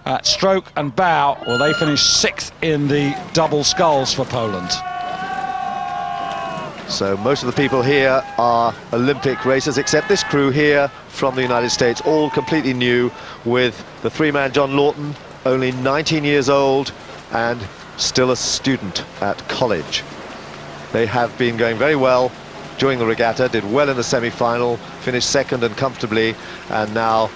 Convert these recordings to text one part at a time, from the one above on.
at stroke and bow, well, they finished 6th in the double sculls for Poland. So most of the people here are Olympic racers, except this crew here from the United States, all completely new, with the three-man John Lawton, only 19 years old and still a student at college. They have been going very well during the regatta, did well in the semi-final, finished second and comfortably, and now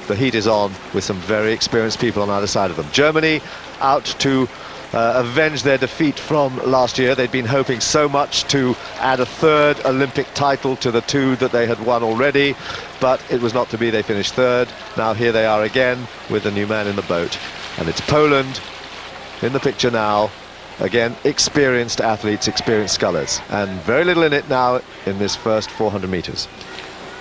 the heat is on with some very experienced people on either side of them. Germany out to avenge their defeat from last year. They'd been hoping so much to add a third Olympic title to the two that they had won already, but it was not to be. They finished third. Now here they are again with a new man in the boat, and it's Poland in the picture now. Again, experienced athletes, experienced scullers, and very little in it now in this first 400 meters.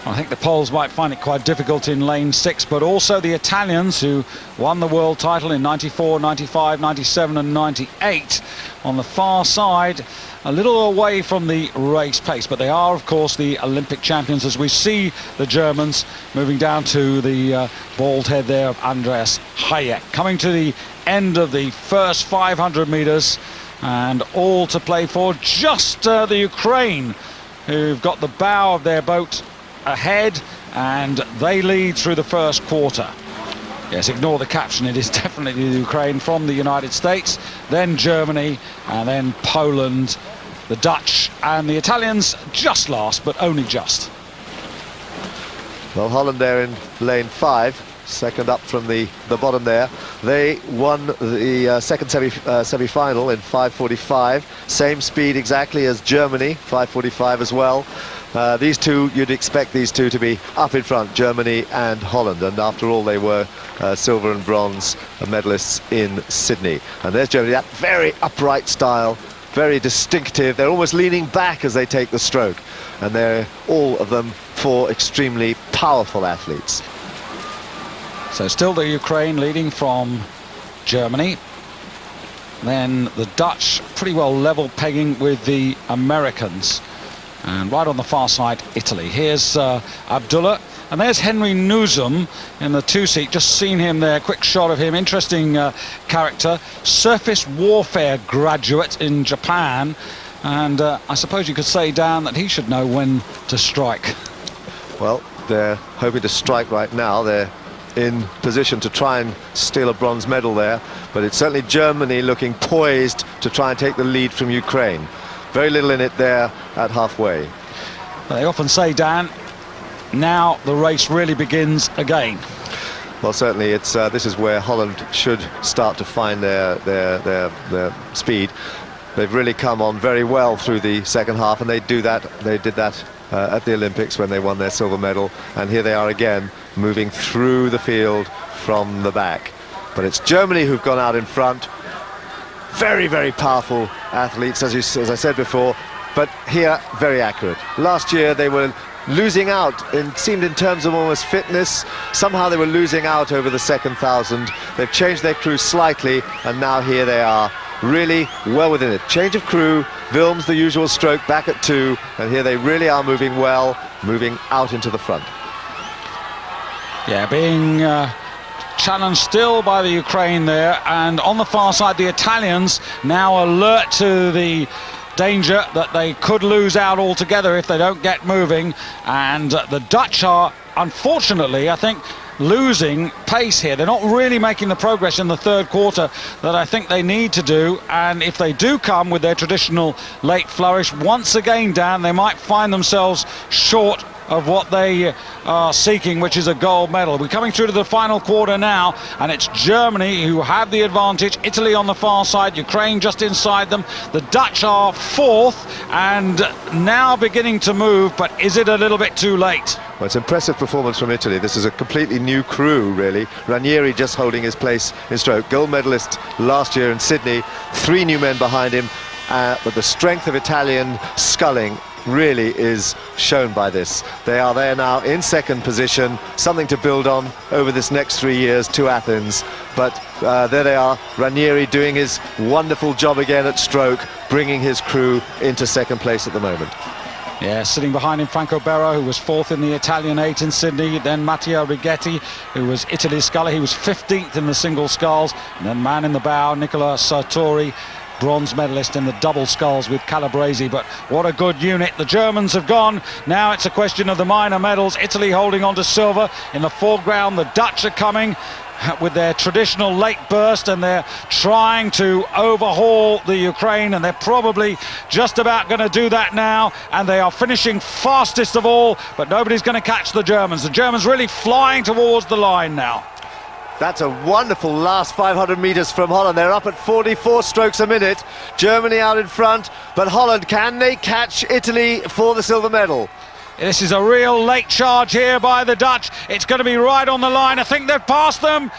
I think the Poles might find it quite difficult in lane 6, but also the Italians, who won the world title in 94, 95, 97 and 98 on the far side, a little away from the race pace, but they are of course the Olympic champions, as we see the Germans moving down to the bald head there of Andreas Hayek. Coming to the end of the first 500 meters, and all to play for. Just the Ukraine, who've got the bow of their boat ahead, and they lead through the first quarter. Yes, ignore the caption, it is definitely the Ukraine from the United States, then Germany, and then Poland, the Dutch, and the Italians just last, but only just. Well, Holland there in lane 5, second up from the bottom there. They won the second semi-final in 5:45, same speed exactly as Germany, 5:45 as well. These two, you'd expect these two to be up in front, Germany and Holland, and after all they were silver and bronze medalists in Sydney. And there's Germany, that very upright style, very distinctive. They're almost leaning back as they take the stroke, and they're all of them four extremely powerful athletes. So still the Ukraine leading from Germany. Then the Dutch pretty well level pegging with the Americans. And right on the far side, Italy. Here's Abdullah, and there's Henry Nuzum in the 2-seat. Just seen him there, quick shot of him. Interesting character, surface warfare graduate in Japan. And I suppose you could say, Dan, that he should know when to strike. Well, they're hoping to strike right now. They're in position to try and steal a bronze medal there, but it's certainly Germany looking poised to try and take the lead from Ukraine. Very little in it there at halfway. They often say, Dan, now the race really begins again. Well, certainly it's this is where Holland should start to find their speed. They've really come on very well through the second half, and they did that at the Olympics when they won their silver medal, and here they are again moving through the field from the back. But it's Germany who've gone out in front. Very, very powerful athletes, as I said before, but here very accurate. Last year they were losing out, seemed in terms of almost fitness. Somehow they were losing out over the second 1,000. They've changed their crew slightly, and now here they are, really well within it. Change of crew, Wilms the usual stroke back at 2, and here they really are moving well, moving out into the front. Yeah, being challenged still by the Ukraine there, and on the far side the Italians now alert to the danger that they could lose out altogether if they don't get moving, and the Dutch are, unfortunately, I think, losing pace here. They're not really making the progress in the third quarter that I think they need to do, and if they do come with their traditional late flourish, once again, Dan, they might find themselves short of what they are seeking, which is a gold medal. We're coming through to the final quarter now, and it's Germany who have the advantage, Italy on the far side, Ukraine just inside them. The Dutch are fourth and now beginning to move, but is it a little bit too late? Well, it's an impressive performance from Italy. This is a completely new crew, really. Ranieri just holding his place in stroke. Gold medalist last year in Sydney. 3 new men behind him, but the strength of Italian sculling really is shown by this. They are there now in second position, something to build on over this next 3 years to Athens. But there they are, Ranieri doing his wonderful job again at stroke, bringing his crew into second place at the moment. Yeah, sitting behind him, Franco Berra, who was 4th in the Italian 8 in Sydney. Then Matteo Righetti, who was Italy's sculler. He was 15th in the single sculls. And then man in the bow, Nicola Sartori, bronze medalist in the double sculls with Calabresi. But what a good unit. The Germans have gone. Now it's a question of the minor medals. Italy holding on to silver. In the foreground, the Dutch are coming with their traditional late burst, and they're trying to overhaul the Ukraine, and they're probably just about going to do that now, and they are finishing fastest of all, but nobody's going to catch the Germans. The Germans really flying towards the line now. That's a wonderful last 500 metres from Holland. They're up at 44 strokes a minute. Germany out in front, but Holland, can they catch Italy for the silver medal? This is a real late charge here by the Dutch. It's going to be right on the line. I think they've passed them.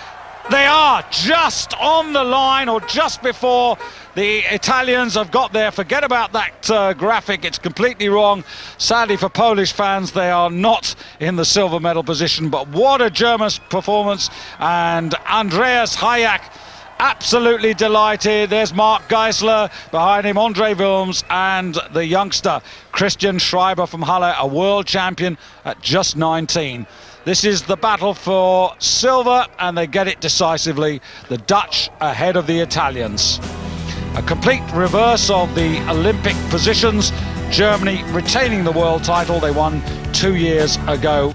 They are just on the line, or just before. The Italians have got there. Forget about that graphic. It's completely wrong. Sadly for Polish fans, they are not in the silver medal position. But what a German performance. And Andreas Hayek, absolutely delighted. There's Mark Geisler, behind him Andre Wilms, and the youngster Christian Schreiber from Halle, a world champion at just 19. This is the battle for silver, and they get it decisively. The Dutch ahead of the Italians. A complete reverse of the Olympic positions. Germany retaining the world title they won 2 years ago.